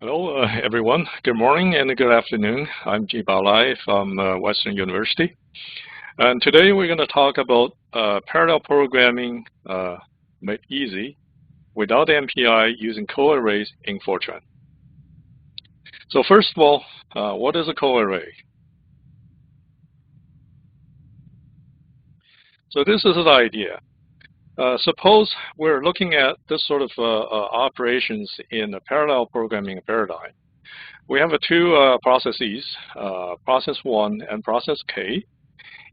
Hello, everyone. Good morning and good afternoon. I'm Ji Balai from Western University. And today we're going to talk about parallel programming made easy without MPI using coarrays in Fortran. So first of all, what is a coarray? So this is the idea. Suppose we're looking at this sort of operations in a parallel programming paradigm. We have two processes, process 1 and process K.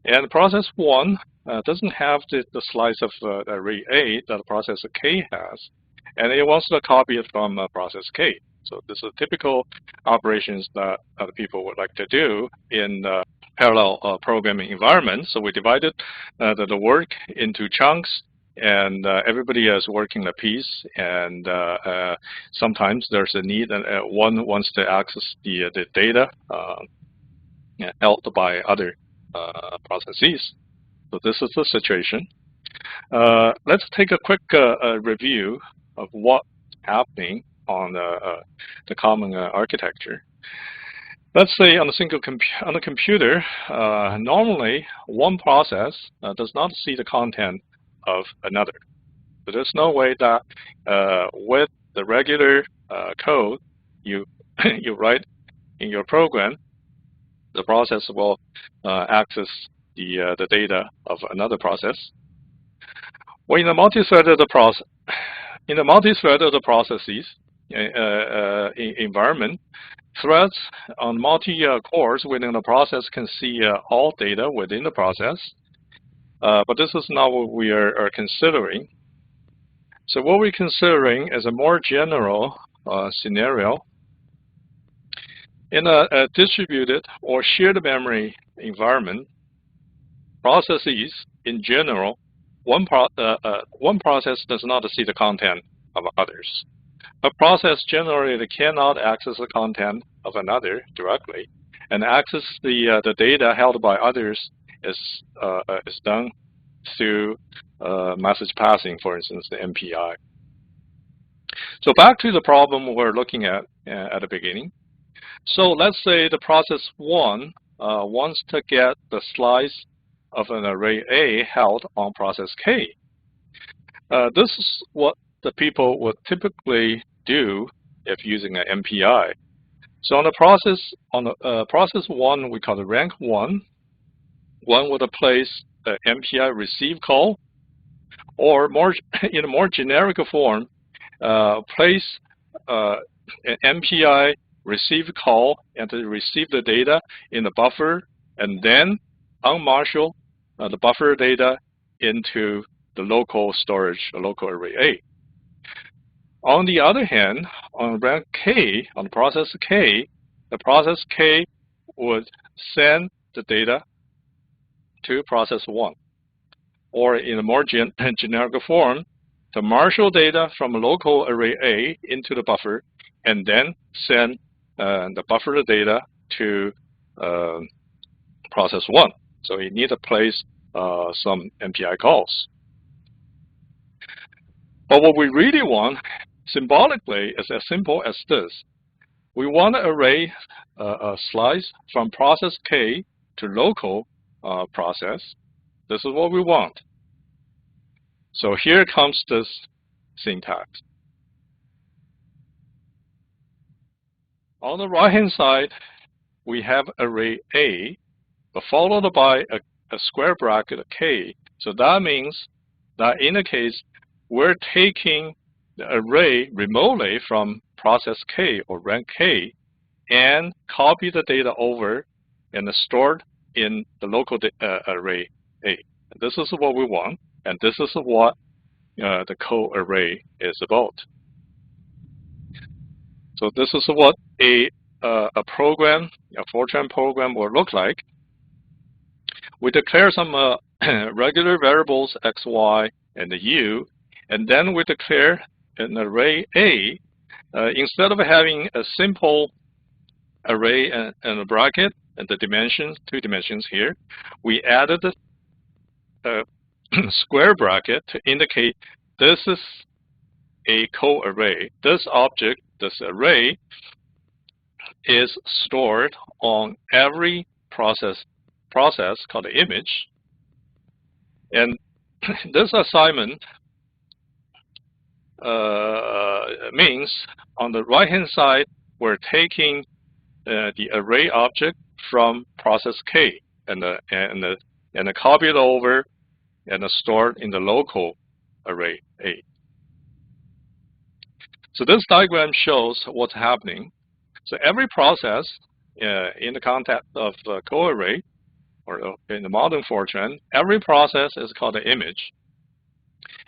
And process 1 doesn't have the slice of array A that process K has, and it wants to copy it from process K. So this is typical operations that other people would like to do in parallel programming environments. So we divided the work into chunks, and everybody is working a piece, and sometimes there's a need, and one wants to access the data held by other processes. So this is the situation. Let's take a quick review of what's happening on the common architecture. Let's say on a computer, normally one process does not see the content of another. So there's no way that with the regular code you write in your program, the process will access the data of another process. Well, in the multi-threaded processes environment, threads on multi-cores within the process can see all data within the process. But this is not what we are considering. So what we're considering is a more general scenario. In a distributed or shared memory environment, processes in general, one process does not see the content of others. A process generally cannot access the content of another directly, and access the data held by others is done through message passing, for instance, the MPI. So back to the problem we're looking at the beginning. So let's say the process 1 wants to get the slice of an array A held on process K. This is what the people would typically do if using an MPI. So on the process 1, we call it rank 1. One would place the MPI receive call, or in a more generic form, place an MPI receive call and to receive the data in the buffer, and then unmarshal the buffer data into the local storage, the local array A. On the other hand, on rank K, on process K, the process K would send the data to process 1, or in a more generic form, to marshal data from local array A into the buffer, and then send the buffer data to process 1. So you need to place some MPI calls. But what we really want symbolically is as simple as this. We want to array a slice from process K to local process. This is what we want. So here comes this syntax. On the right-hand side, we have array A, but followed by a square bracket K. So that means that in the case, we're taking the array remotely from process K or rank K and copy the data over and stored in the local array A. And this is what we want, and this is what the coarray is about. So this is what a program, a Fortran program, will look like. We declare some regular variables x, y, and u, and then we declare an array A. Instead of having a simple array and a bracket and the dimensions, 2 dimensions here, we added a square bracket to indicate this is a coarray. This object, this array, is stored on every process called the image. And this assignment means on the right-hand side, we're taking the array object from process K and copy it over and store it in the local array A. So this diagram shows what's happening. So every process in the context of coarray, or in the modern Fortran, every process is called an image.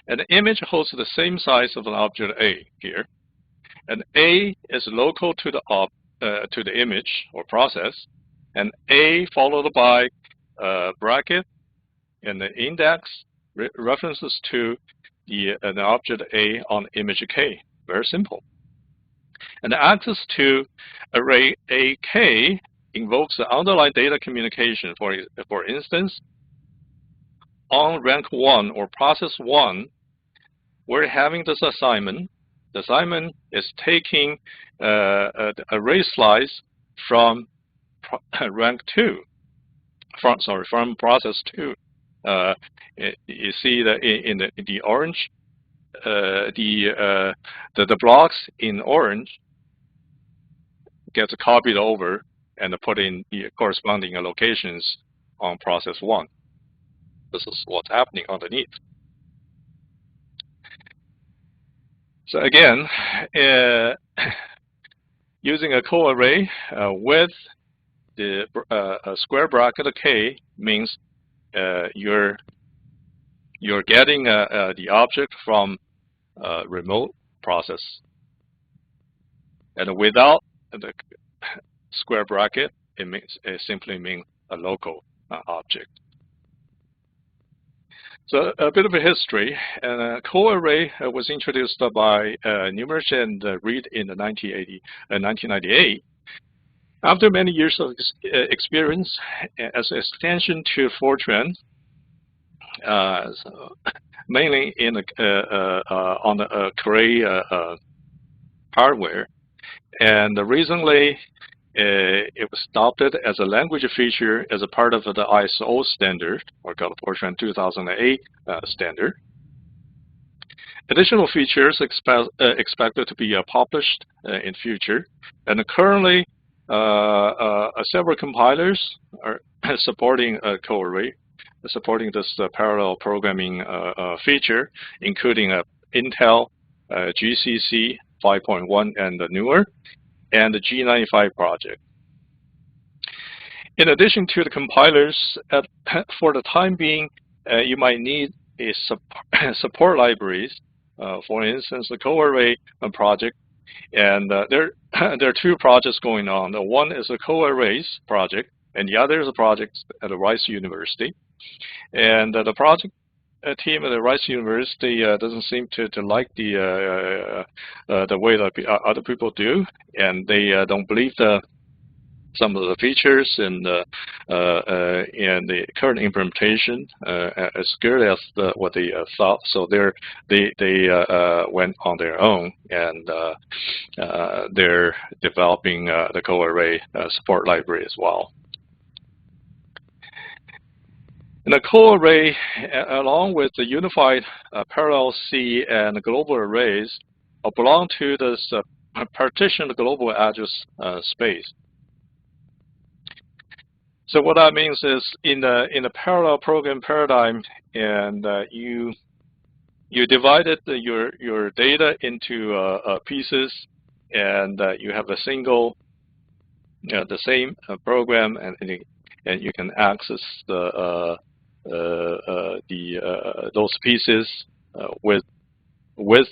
And the image holds the same size of an object A here. And A is local to the image or process. And A followed by bracket and the index references to the object A on image K. Very simple. And the access to array AK invokes the underlying data communication. For instance, on rank 1 or process 1, we're having this assignment. The assignment is taking the array slice from rank 2, from process 2. You see that in the orange, the blocks in orange gets copied over and put in the corresponding locations on process 1. This is what's happening underneath. So again, using a coarray with the square bracket K means you're getting the object from a remote process, and without the square bracket, it simply means a local object. So a bit of a history. Coarray was introduced by Newmarch and Reed in 1998. After many years of experience as an extension to Fortran, mainly in on the Cray hardware, and recently it was adopted as a language feature as a part of the ISO standard, or called Fortran 2008 standard. Additional features expected to be published in future, and currently several compilers are supporting coarray, supporting this parallel programming feature, including Intel, GCC 5.1 and the newer, and the G95 project. In addition to the compilers, for the time being, you might need a support libraries. For instance, the coarray project, and there are two projects going on. The one is a coarrays project, and the other is a project at the Rice University. And the project team at the Rice University doesn't seem to like the way that other people do, and they don't believe some of the features and the current implementation as good as what they thought. So they went on their own, and they're developing the coarray support library as well. And the coarray, along with the unified parallel C and global arrays, belong to this partitioned global access space. So what that means is, in the parallel program paradigm, and you divided your data into pieces, and you have a single, the same program, and you can access those pieces with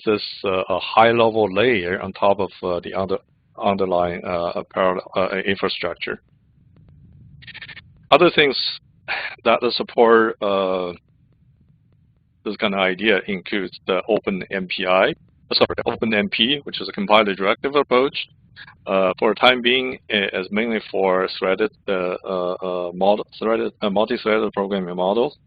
this high-level layer on top of the underlying parallel infrastructure. Other things that support this kind of idea includes the open MPI, open MP, which is a compiler directive approach. For the time being, is mainly for threaded multi-threaded programming models.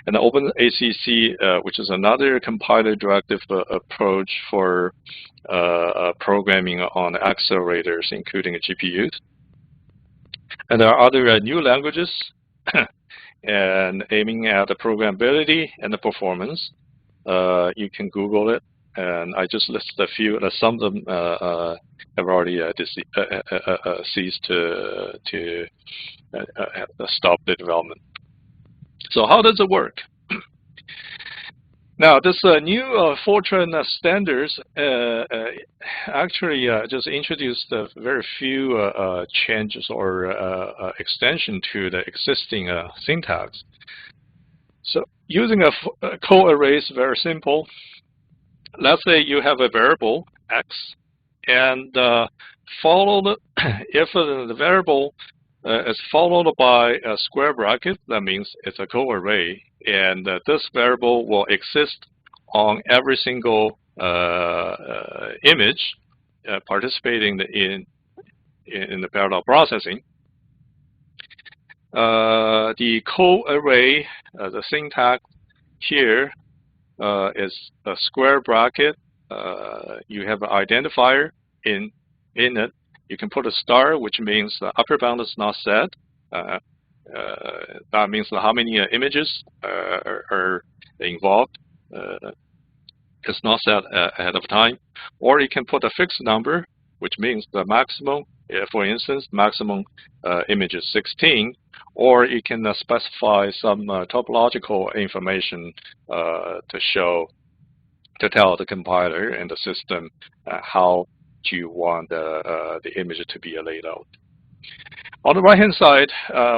And the OpenACC, which is another compiler directive approach for programming on accelerators, including GPUs. And there are other new languages and aiming at the programmability and the performance. You can Google it, and I just listed a few. Some of them have already ceased to stop the development. So how does it work? Now, this new Fortran standards actually just introduced very few changes or extension to the existing syntax. So using a coarray is very simple. Let's say you have a variable x, and if the variable is followed by a square bracket, that means it's a coarray, and this variable will exist on every single image participating in the parallel processing. The coarray, the syntax here is a square bracket. You have an identifier in it. You can put a star, which means the upper bound is not set. That means how many images are involved. It's not set ahead of time. Or you can put a fixed number, which means the maximum, for instance, maximum image is 16. Or you can specify some topological information to tell the compiler and the system how you want the image to be laid out. On the right-hand side,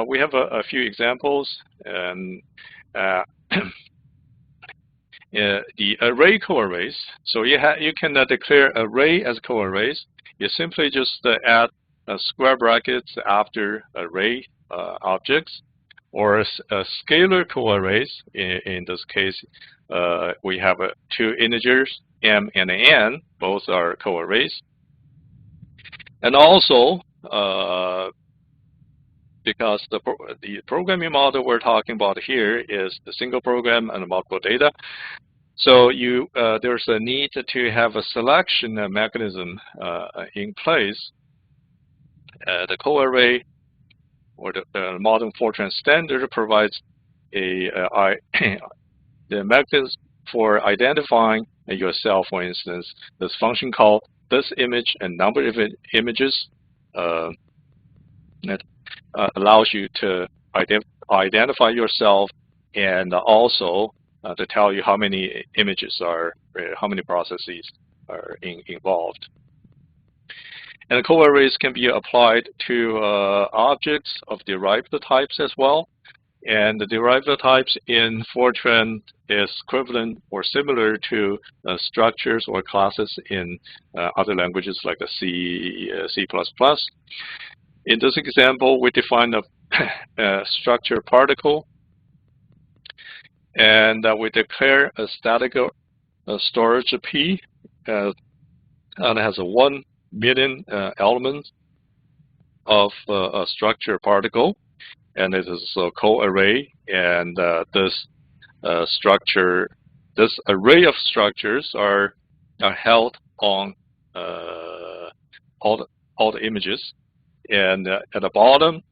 we have a few examples, and the array coarrays. So you can declare array as coarrays. You simply just add square brackets after array objects, or scalar coarrays. In this case, we have two integers, m and n. Both are coarrays. And also, because the programming model we're talking about here is the single program and multiple data, so there's a need to have a selection mechanism in place. The coarray or the modern Fortran standard provides the mechanism for identifying yourself. For instance, this function called this image and number of images that allows you to identify yourself, and also to tell you how many images how many processes are involved. And the coarrays can be applied to objects of derived types as well. And the derived types in Fortran is equivalent or similar to structures or classes in other languages like C, C++. In this example, we define a structure particle, and we declare a static storage P, and it has 1 million elements of a structure particle. And it is a coarray, and this array of structures are held on all the images. And at the bottom,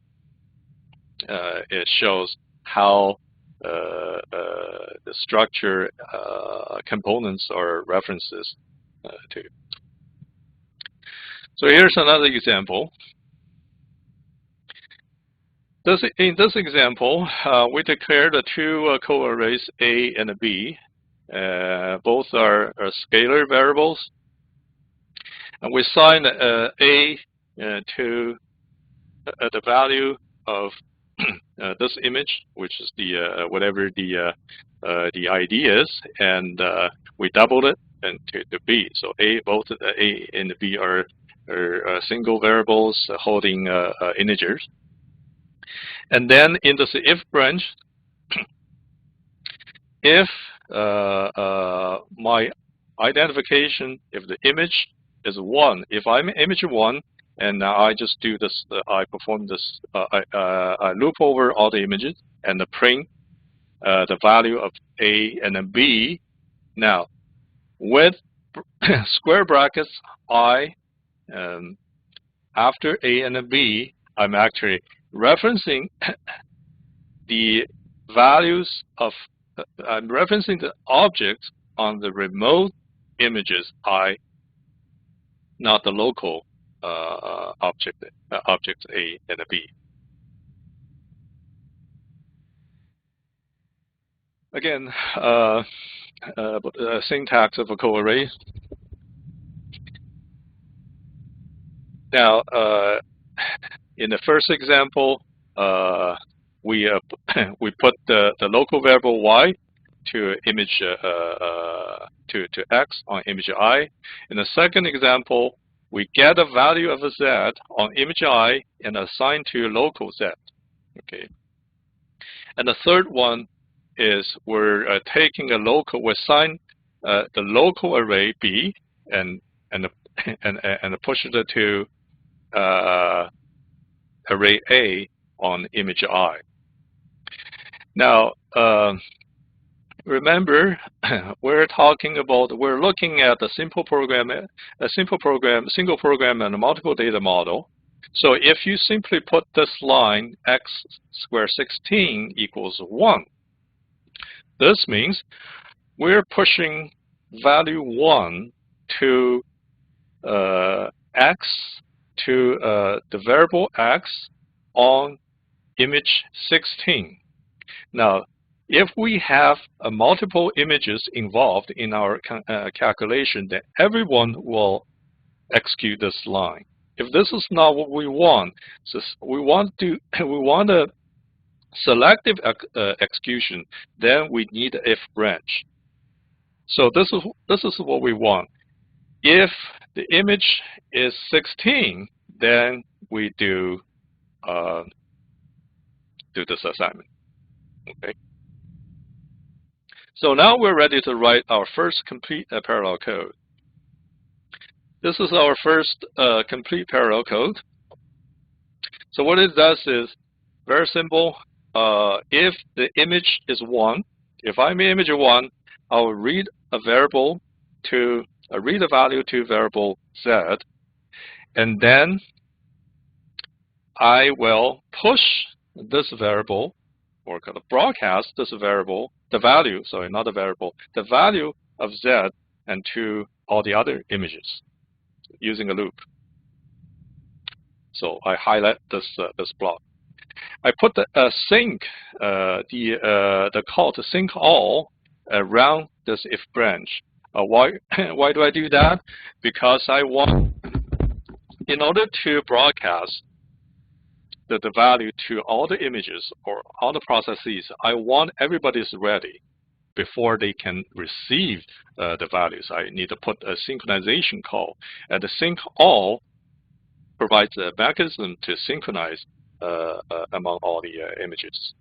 it shows how the structure components or references to. So here's another example. In this example, we declared the two coarrays A and B. Both are scalar variables. And we assign A to the value of this image, which is whatever the ID is, and we doubled it into the B. So both A and B are single variables holding integers. And then in this if branch, if my identification, if the image is 1, if I'm image 1, and I just do this, I perform this, I loop over all the images and print the value of A and then B. Now, with square brackets I after A and B, I'm actually referencing the values of, I'm referencing the objects on the remote images I, not the local objects A and B. Again, syntax of a coarray. Now, in the first example, we put the local variable y to image to x on image I. In the second example, we get a value of a z on image I and assign to local z. Okay. And the third one is we're taking a local, we assign the local array B and push it to array A on image I. Now, remember, we're looking at a single program, and a multiple data model. So if you simply put this line x squared 16 equals 1, this means we're pushing value 1 to x to the variable x on image 16. Now, if we have multiple images involved in our calculation, then everyone will execute this line. If this is not what we want, so we want a selective execution, then we need an if branch. So this is what we want. If the image is 16, then we do this assignment. Okay. So now we're ready to write our first complete parallel code. This is our first complete parallel code. So what it does is very simple. If the image is 1, if I'm image 1, I'll read a value to variable z, and then I will push this variable, or kind of broadcast this variable, the value of z, and to all the other images using a loop. So I highlight this block. I put the sync, the call to sync all around this if branch. Why do I do that? Because I want, in order to broadcast the value to all the images or all the processes, I want everybody's ready before they can receive the values. I need to put a synchronization call. And the sync all provides a mechanism to synchronize among all the images.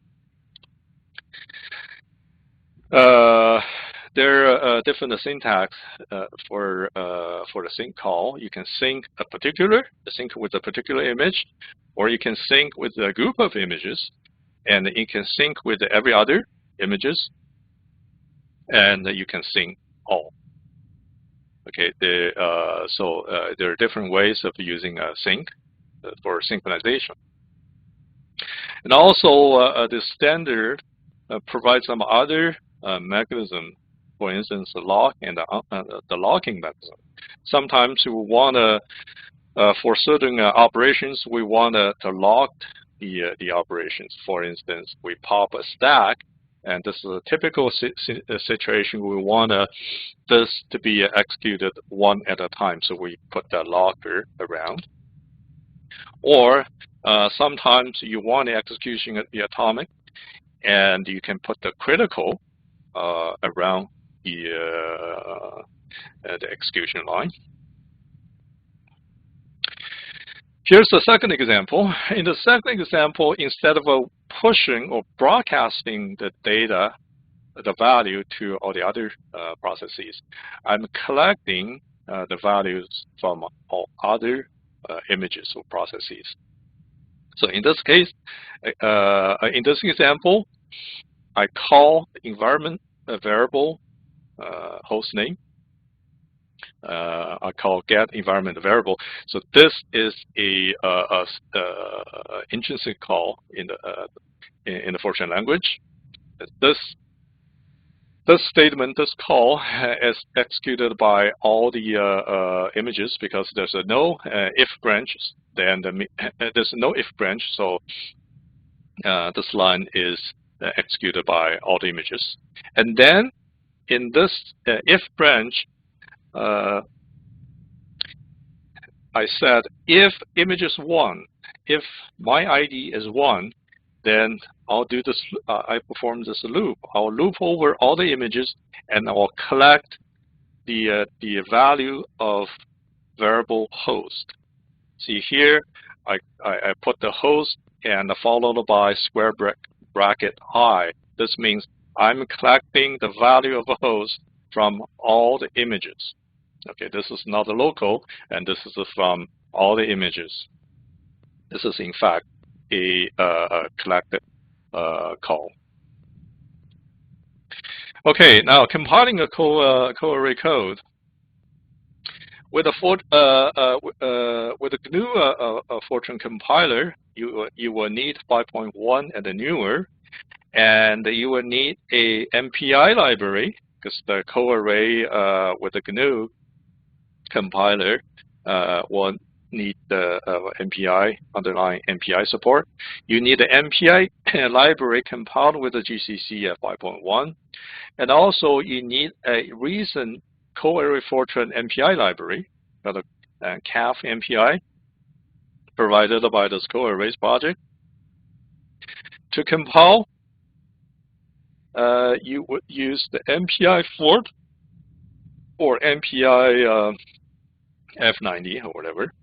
There are different syntax for the sync call. You can sync with a particular image, or you can sync with a group of images, and you can sync with every other images, and you can sync all. Okay, so there are different ways of using sync for synchronization. And also, the standard provides some other mechanism. For instance, the lock and the locking mechanism. Sometimes we want to, for certain operations, we want to lock the operations. For instance, we pop a stack, and this is a typical situation. We want this to be executed one at a time, so we put that locker around. Or sometimes you want the execution to be atomic, and you can put the critical around the execution line. Here's the second example. In the second example, instead of pushing or broadcasting the data, the value to all the other processes, I'm collecting the values from all other images or processes. So in this case, in this example, I call the environment a variable host name. I call get environment variable. So this is a intrinsic call in the Fortran language. This statement, this call, is executed by all the images because there's no if branch. Then there's no if branch, so this line is executed by all the images. And then in this if branch, I said if image is 1, if my ID is 1, then I'll do this. I perform this loop. I'll loop over all the images, and I'll collect the value of variable host. See here, I put the host and followed by square bracket I. This means I'm collecting the value of a host from all the images. Okay, this is not a local, and this is from all the images. This is in fact a collected call. Okay, now compiling a coarray code with a GNU Fortran compiler, you will need 5.1 and newer, and you will need a MPI library because the coarray with the GNU compiler will need the MPI, underlying MPI support. You need the MPI library compiled with the GCC at 5.1. And also you need a recent Cray Fortran MPI library, called CAF MPI, provided by this coarrays project. To compile, you would use the MPI Fort or MPI F90 or whatever,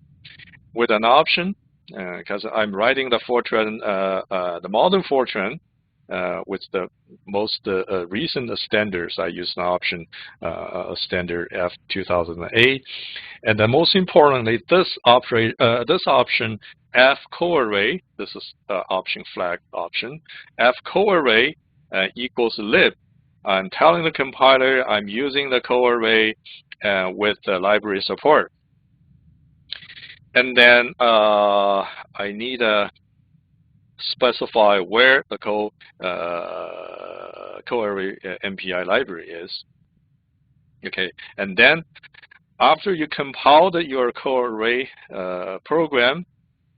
with an option, because I'm writing the Fortran, the modern Fortran, with the most recent standards. I use an option, standard F2008, and then most importantly, this option F coarray. This is option flag option. F coarray equals lib. I'm telling the compiler I'm using the coarray with the library support. And then I need to specify where the coarray MPI library is. Okay, and then after you compile your coarray program,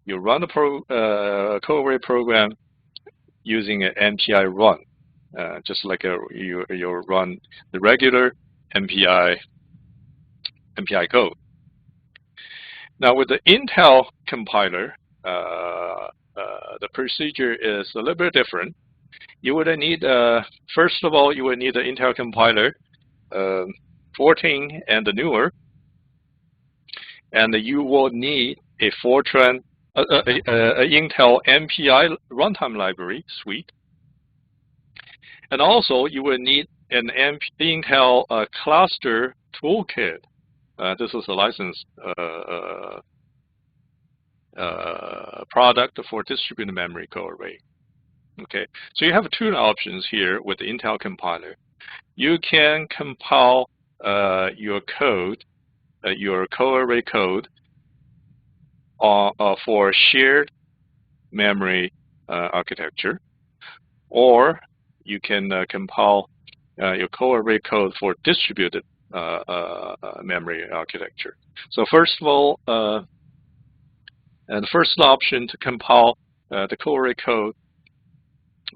you run the coarray program using an MPI run, just like you run the regular MPI code. Now with the Intel compiler, the procedure is a little bit different. You would need, first of all, you would need the Intel compiler, 14 and the newer, and you will need a Fortran, Intel MPI runtime library suite, and also you will need an Intel cluster toolkit. This is a licensed product for distributed memory coarray. Okay, so you have two options here with the Intel compiler. You can compile your code, your coarray code, for shared memory architecture, or you can compile your coarray code for distributed memory architecture. So first of all, the first option to compile the coarray code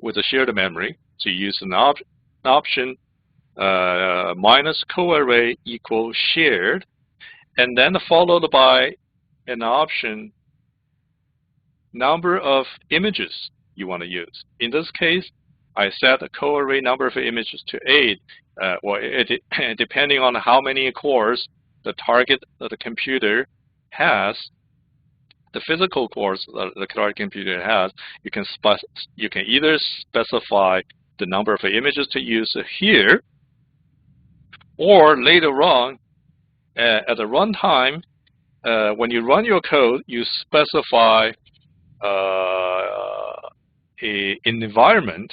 with a shared memory, so you use an option minus coarray equals shared, and then followed by an option number of images you want to use. In this case, I set the coarray number of images to 8. Well, depending on how many cores the target of the computer has, the physical cores the target computer has, you can either specify the number of images to use here, or later on at the runtime, when you run your code, you specify an environment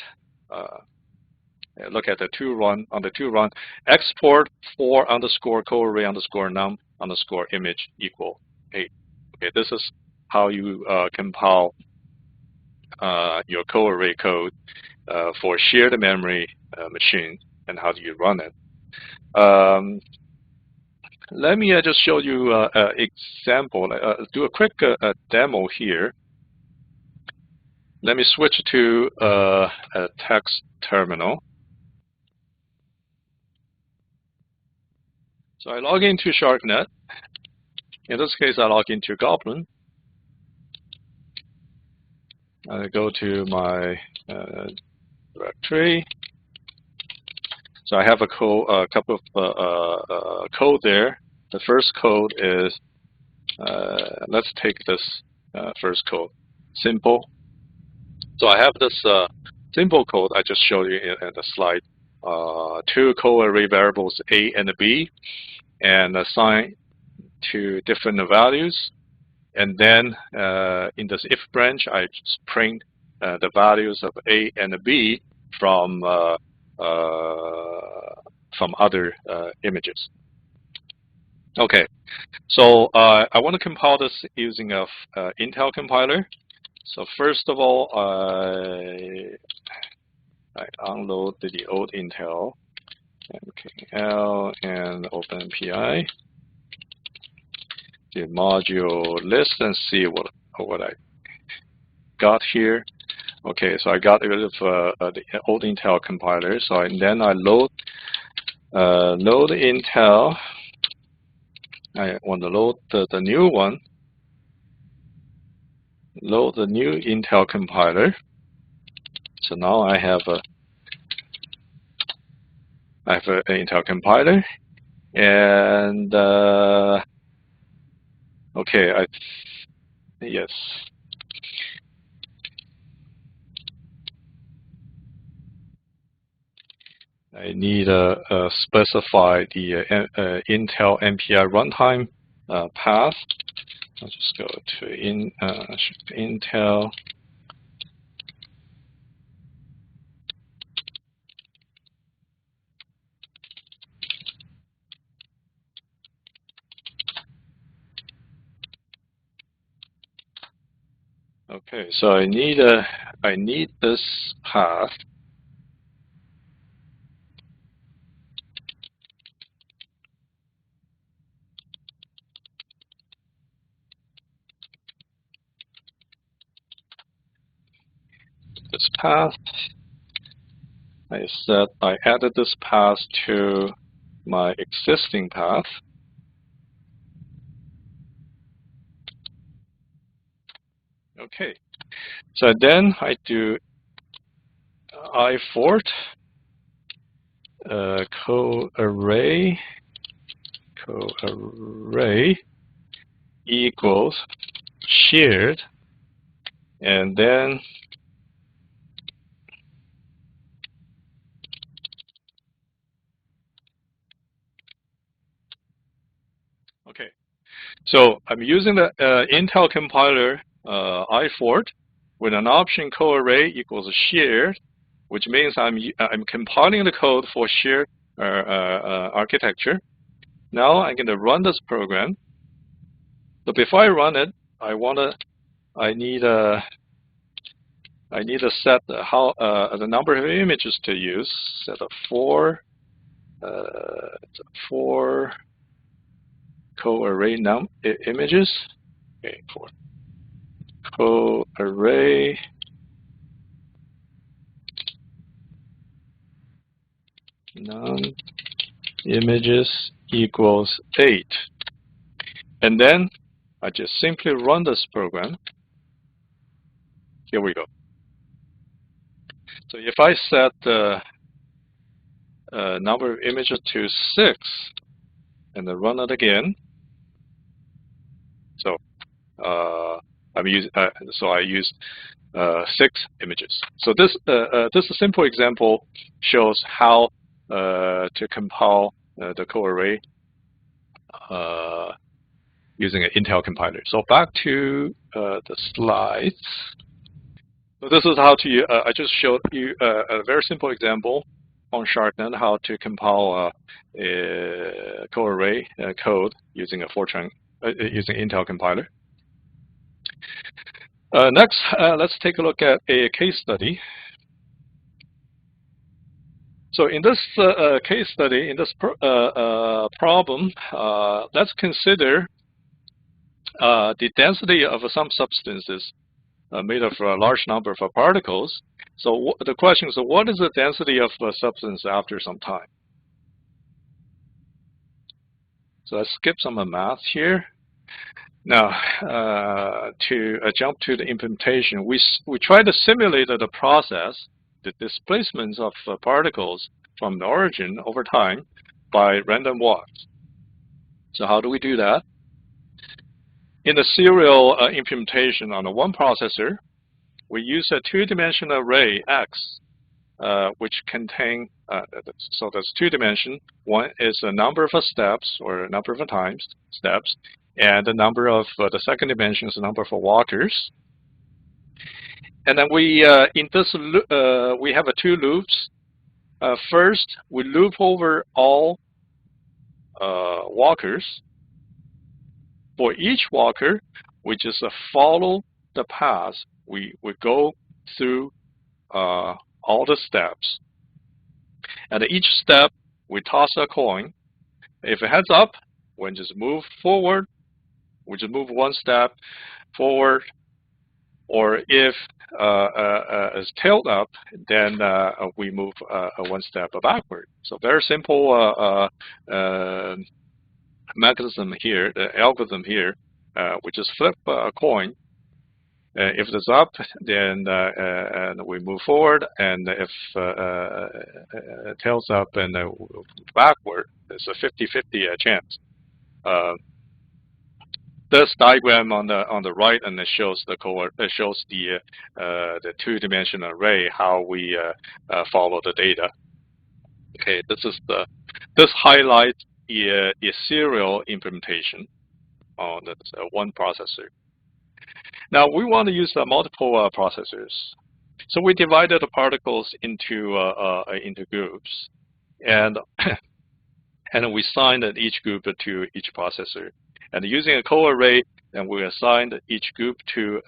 look at the to run, on the to run, export for underscore coarray underscore num underscore image equal 8. Okay, this is how you compile your coarray code for shared memory machine, and how do you run it. Let me just show you an example, do a quick demo here. Let me switch to a text terminal. So I log into SHARCNet. In this case, I log into Goblin. I go to my directory. So I have a couple of code there. The first code is, let's take this first code, simple. So I have this simple code I just showed you in the slide. 2 coarray variables A and B, and assign to different values. And then in this if branch, I just print the values of A and B from other images. Okay, so I want to compile this using a Intel compiler. So first of all, I unload the old Intel, MKL, and open MPI, the module list, and see what I got here. Okay, so I got rid of the old Intel compiler. So then I load Intel. I want to load the new one. Load the new Intel compiler. So now I have an Intel compiler, and okay, yes. I need to specify the Intel MPI runtime path. I'll just go to Intel. Okay, so I need this path. This path. I added this path to my existing path. Okay, so then I do ifort coarray equals shared, and then okay. So I'm using the Intel compiler ifort with an option coarray equals shared, which means I'm compiling the code for shared architecture. Now I'm going to run this program. But before I run it, I need to set the number of images to use. Set of 4 coarray images. Okay, 4 coarray num images equals 8, and then I just simply run this program. Here we go. So if I set the number of images to 6 and then run it again, so I used 6 images. So this simple example shows how to compile the coarray using an Intel compiler. So back to the slides. So this is how to. I just showed you a very simple example on SHARCNet how to compile a Coarray code using a Fortran, using Intel compiler. Next, let's take a look at a case study. So in this case study, in this problem, let's consider the density of some substances made of a large number of particles. So the question is, what is the density of a substance after some time? So let's skip some math here. Now, to jump to the implementation, we try to simulate the process, the displacements of particles from the origin over time by random walks. So how do we do that? In the serial implementation on the one processor, we use a two-dimensional array X, which contain, so that's two dimension. One is a number of steps, or a number of times steps, and the number of the second dimension is the number of walkers. And then we, in this, we have two loops. First, we loop over all walkers. For each walker, we just follow the path. We go through all the steps. And at each step, we toss a coin. If it heads up, we just move forward. We just move one step forward. Or if it's tailed up, then we move one step backward. So very simple mechanism here, the algorithm here. We just flip a coin. If it's up, then and we move forward, and if it tails up and backward, it's a 50-50 chance. This diagram on the right, and it shows the two-dimensional array, how we follow the data. Okay, this highlights the serial implementation on this one processor. Now we want to use multiple processors, so we divided the particles into groups, and and we assigned each group to each processor. And using a coarray, and we assigned each group to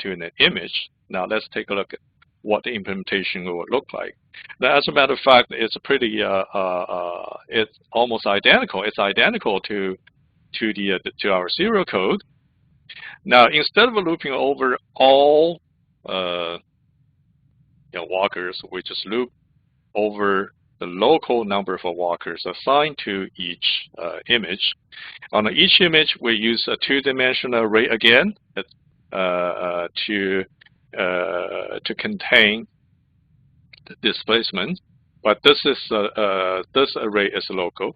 an image. Now let's take a look at what the implementation will look like. Now, as a matter of fact, it's pretty it's almost identical. It's identical to our serial code. Now, instead of looping over all walkers, we just loop over the local number of walkers assigned to each image. On each image, we use a two-dimensional array again to contain the displacement. But this array is local,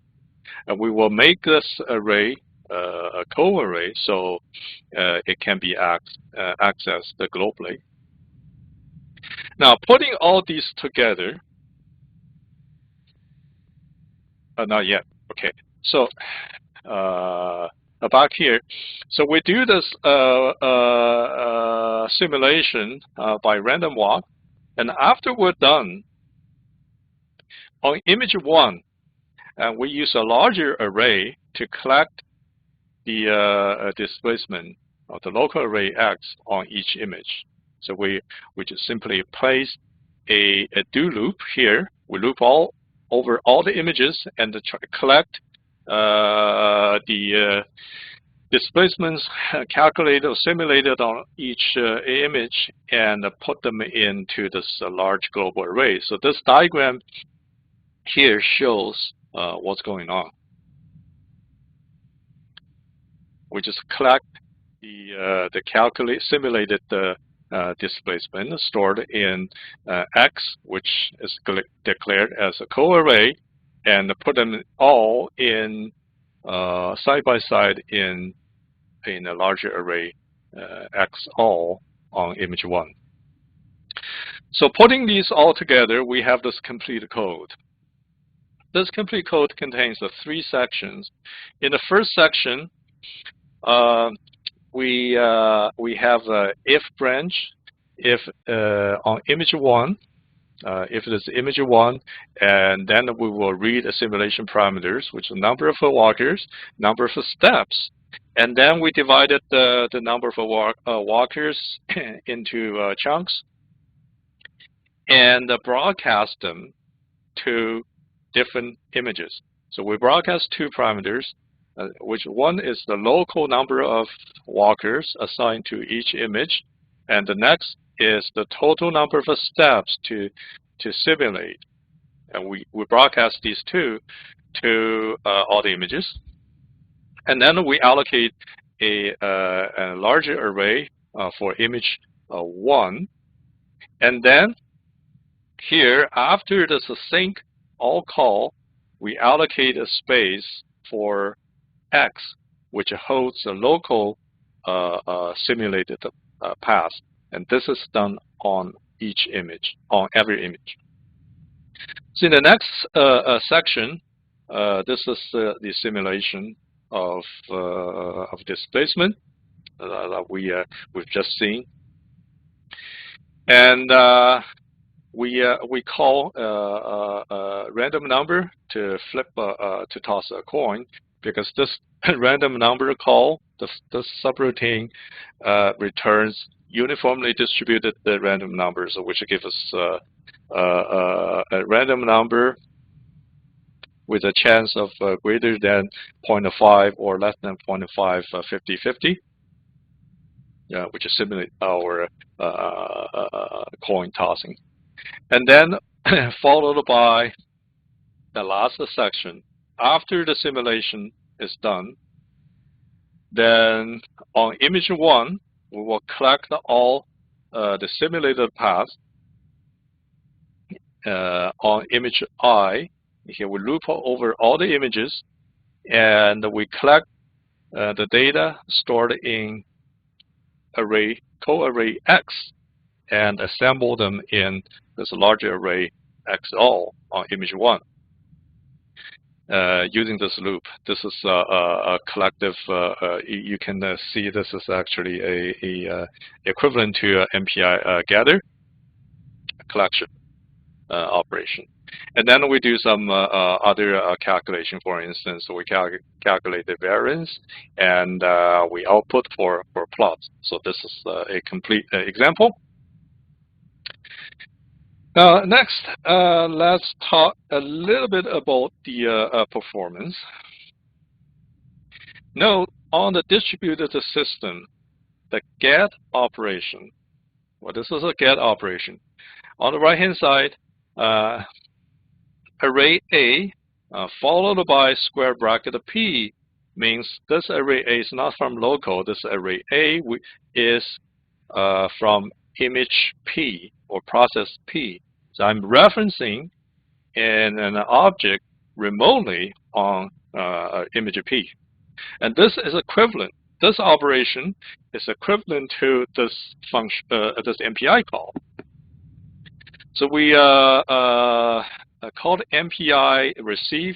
and we will make this array a coarray, so it can be accessed globally. Now, putting all these together. Not yet. Okay. So back here, so we do this simulation by random walk, and after we're done, on image 1, we use a larger array to collect the displacement of the local array X on each image. So we just simply place a do loop here. We loop over all the images and collect the displacements calculated or simulated on each image and put them into this large global array. So this diagram here shows what's going on. We just collect the simulated displacement stored in X, which is declared as a coarray, and put them all in side by side in a larger array X all on image 1. So putting these all together, we have this complete code. This complete code contains 3 sections. In the first section, we have a if branch. If on image 1, if it is image 1, and then we will read the simulation parameters, which is the number of walkers, number of steps, and then we divided the number of walkers into chunks and broadcast them to different images. So we broadcast 2 parameters, which one is the local number of walkers assigned to each image, and the next is the total number of steps to simulate. And we broadcast these 2 to all the images. And then we allocate a larger array for image 1. And then here, after the sync all call, we allocate a space for X, which holds the local simulated path. And this is done on each image, on every image. So in the next section, this is the simulation of displacement that we've just seen, and we call a random number to flip to toss a coin, because this random number call, this subroutine returns uniformly distributed random numbers, which gives us a random number with a chance of greater than 0.5 or less than 0.5 50-50, which is similar to our coin tossing. And then followed by the last section. After the simulation is done, then on image 1, we will collect all the simulated paths. On image I, here we loop over all the images, and we collect the data stored in coarray X, and assemble them in this larger array XO on image 1. Using this loop, this is a collective. You can see this is actually a equivalent to MPI gather collection operation. And then we do some other calculation. For instance, we calculate the variance, and we output for plots. So this is a complete example. Next, let's talk a little bit about the performance. Note, on the distributed system, the get operation, well, this is a get operation. On the right-hand side, array A followed by square bracket P means this array A is not from local. This array A is from image P or process P. So I'm referencing an object remotely on image P. And this is equivalent. This operation is equivalent to this function, this MPI call. So we called MPI receive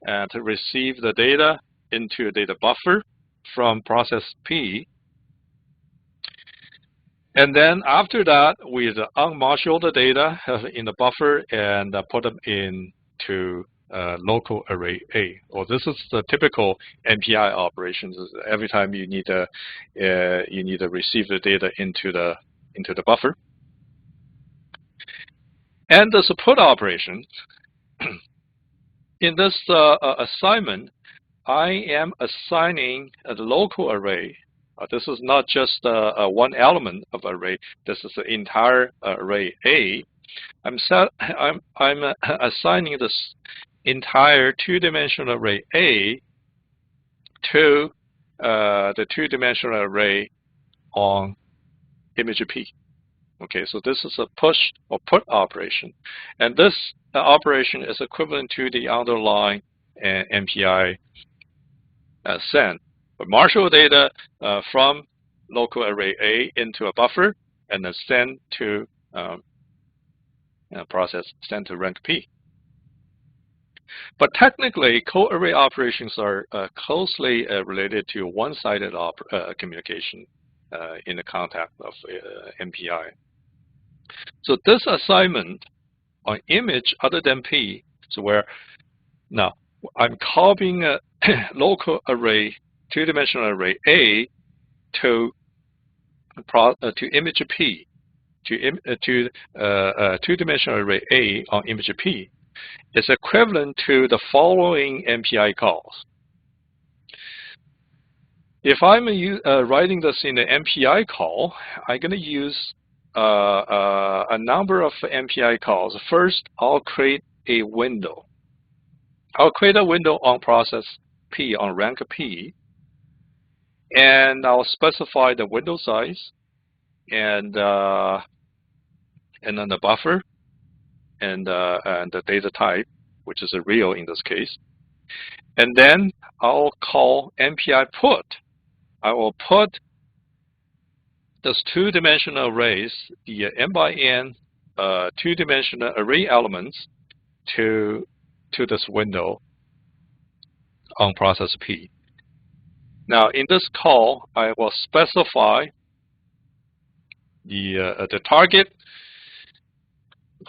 to receive the data into a data buffer from process P. And then after that, we unmodule the data in the buffer and put them into local array A. Or this is the typical MPI operations. Every time you need to receive the data into the buffer. And the support operation. In this assignment, I am assigning a local array. This is not just one element of array. This is the entire array A. I'm assigning this entire 2-dimensional array A to the 2-dimensional array on image P. Okay, so this is a push or put operation, and this operation is equivalent to the underlying MPI send. But marshal data from local array A into a buffer, and then send to send to rank P. But technically, coarray operations are closely related to one-sided communication in the context of MPI. So this assignment on image other than P. So where now I'm copying a local array, two-dimensional array A to image P, to two-dimensional array A on image P. Is equivalent to the following MPI calls. If I'm writing this in an MPI call, I'm going to use a number of MPI calls. First, I'll create a window. I'll create a window on process P, on rank P, and I'll specify the window size and then the buffer and the data type, which is a real in this case. And then I'll call MPI put. I will put those two-dimensional arrays, the n by n two-dimensional array elements to this window on process P. Now, in this call, I will specify the target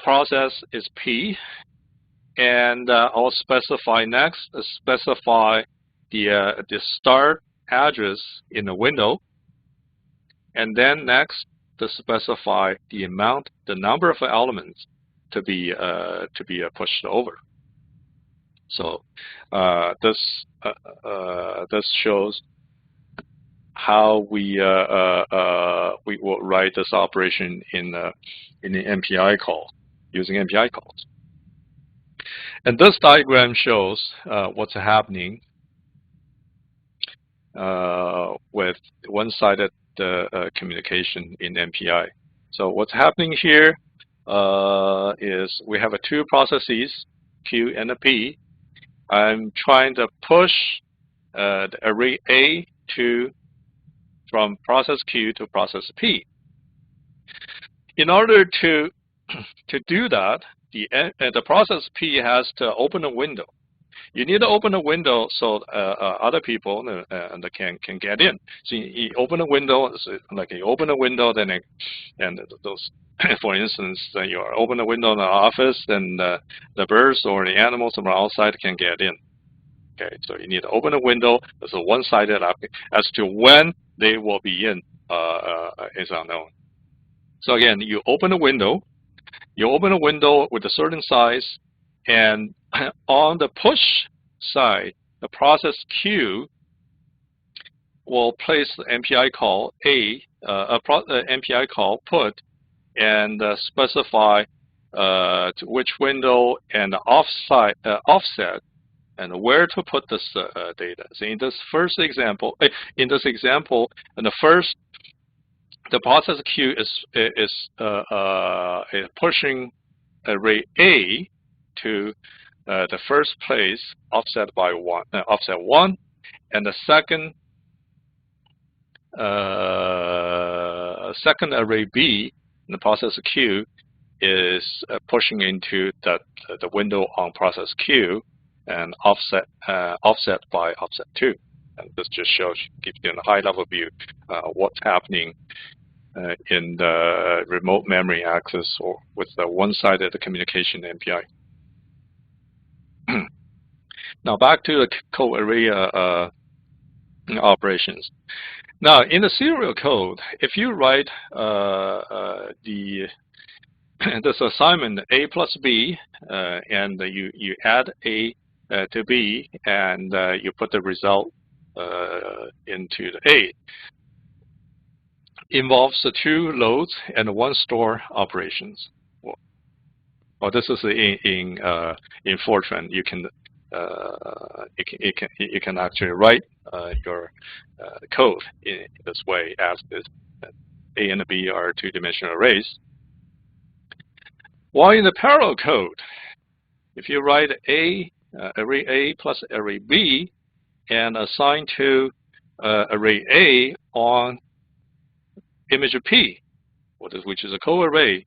process is P, and I'll specify next the start address in the window, and then next to specify the amount, the number of elements to be pushed over. So this shows how we will write this operation in the MPI call, using MPI calls. And this diagram shows what's happening with one-sided communication in MPI. So what's happening here is we have two processes, Q and a P. I'm trying to push the array A from process Q to process P. In order to do that, the process P has to open a window. You need to open a window so other people can get in. So you open a window, you open a window, then those, for instance, you open a window in the office, then the birds or the animals from outside can get in. Okay, so you need to open a window. There's a one-sided as to when they will be in is unknown. So again, you open a window. You open a window with a certain size, and on the push side, the process Q will place the MPI call MPI call put, and specify to which window and offset, and where to put this data. So in this example, the process Q is pushing array A to the first place, offset by offset 1, and the second array B in the process Q is pushing into the window on process Q and offset by offset 2. And this just gives you a high-level view what's happening in the remote memory access or with the one-sided communication MPI. Now back to the coarray operations. Now in the serial code, if you write this assignment A plus B, and you add A to B, and you put the result into the A, involves the 2 loads and 1 store operations. Well, this is in Fortran. You can actually write your code in this way, as this A and B are 2-dimensional arrays. While in the parallel code, if you write array A plus array B and assign to array A on image P, which is a coarray,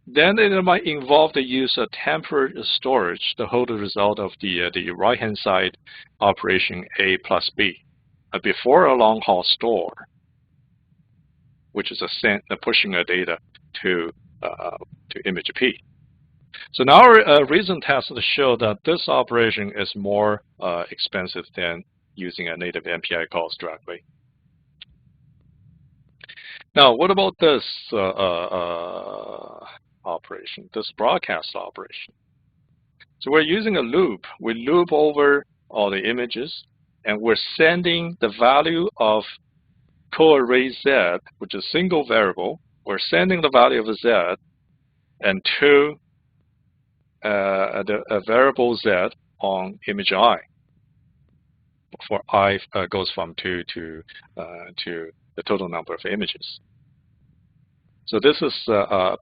then it might involve the use of temporary storage to hold the result of the right-hand side operation A plus B before a long-haul store, which is pushing the data to image P. So now our recent tests show that this operation is more expensive than using a native MPI calls directly. Now, what about this operation, this broadcast operation? So we're using a loop. We loop over all the images, and we're sending the value of coarray Z, which is a single variable. We're sending the value of Z and to the variable Z on image I. For I goes from 2 to the total number of images. So this is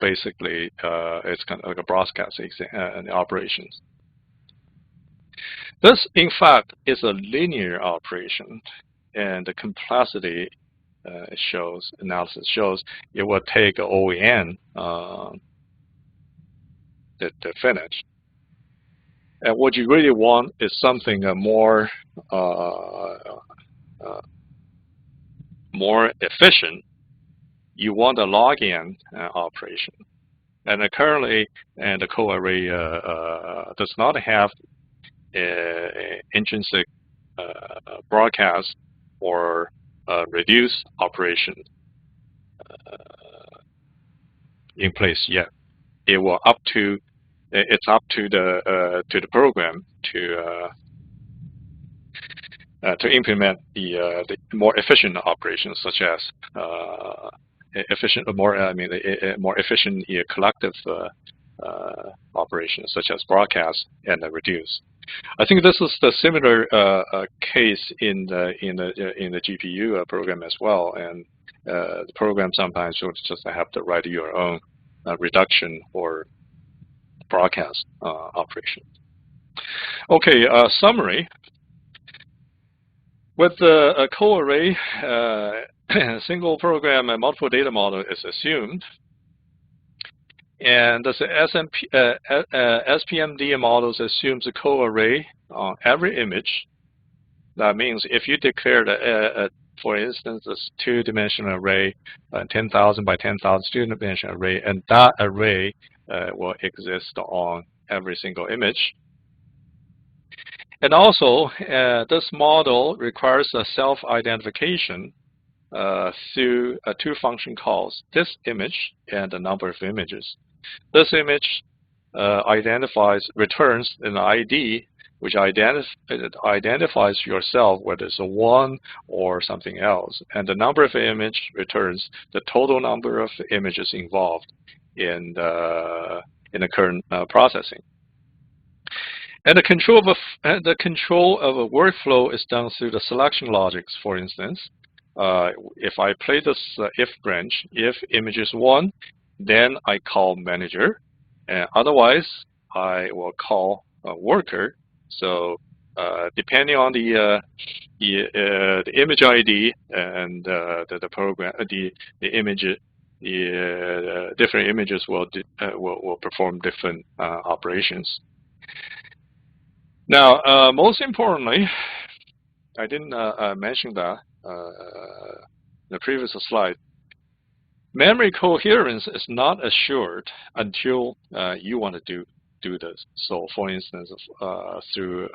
basically it's kind of like a broadcast operations. This, in fact, is a linear operation, and the complexity analysis shows it will take OEN to finish. And what you really want is something more efficient. You want a log-n operation, and currently, the coarray does not have intrinsic broadcast or reduce operation in place yet. It's up to the program to implement the more efficient operations, such as more efficient collective operations, such as broadcast and reduce. I think this is the similar case in the GPU program as well, and the program sometimes will just have to write your own reduction or broadcast operation. Okay, summary. With the coarray, single program and multiple data model is assumed. And the SPMD models assumes a coarray on every image. That means if you declare, for instance, this two-dimensional array, 10,000 by 10,000 two-dimensional array, and that array will exist on every single image. And also, this model requires a self-identification through two function calls, this image and the number of images. This image returns an ID, which identifies yourself, whether it's a 1 or something else. And the number of image returns the total number of images involved in the current processing. And the control of a workflow is done through the selection logics. For instance, if I play this if branch, if image is 1, then I call manager, and otherwise I will call worker. So depending on the image ID and the program, the image, different images will perform different operations. Now, most importantly, I didn't mention that in the previous slide. Memory coherence is not assured until you want to do this. So, for instance, through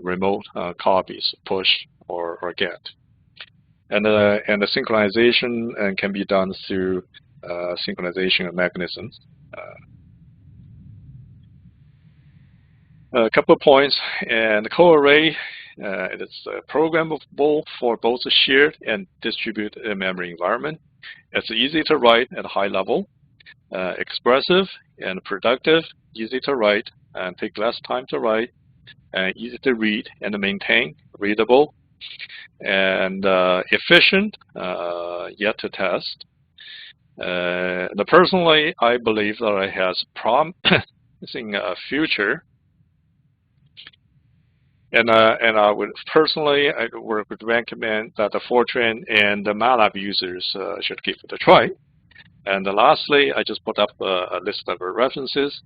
remote copies, push or get, and the synchronization can be done through synchronization mechanisms. A couple of points, and the coarray it is programmable for both a shared and distributed memory environment. It's easy to write at a high level, expressive and productive, easy to write and take less time to write, easy to read and maintain, readable, and efficient, yet to test. Personally, I believe that it has promising future. And I would personally, I would recommend that the Fortran and the MATLAB users should give it a try. And lastly, I just put up a list of references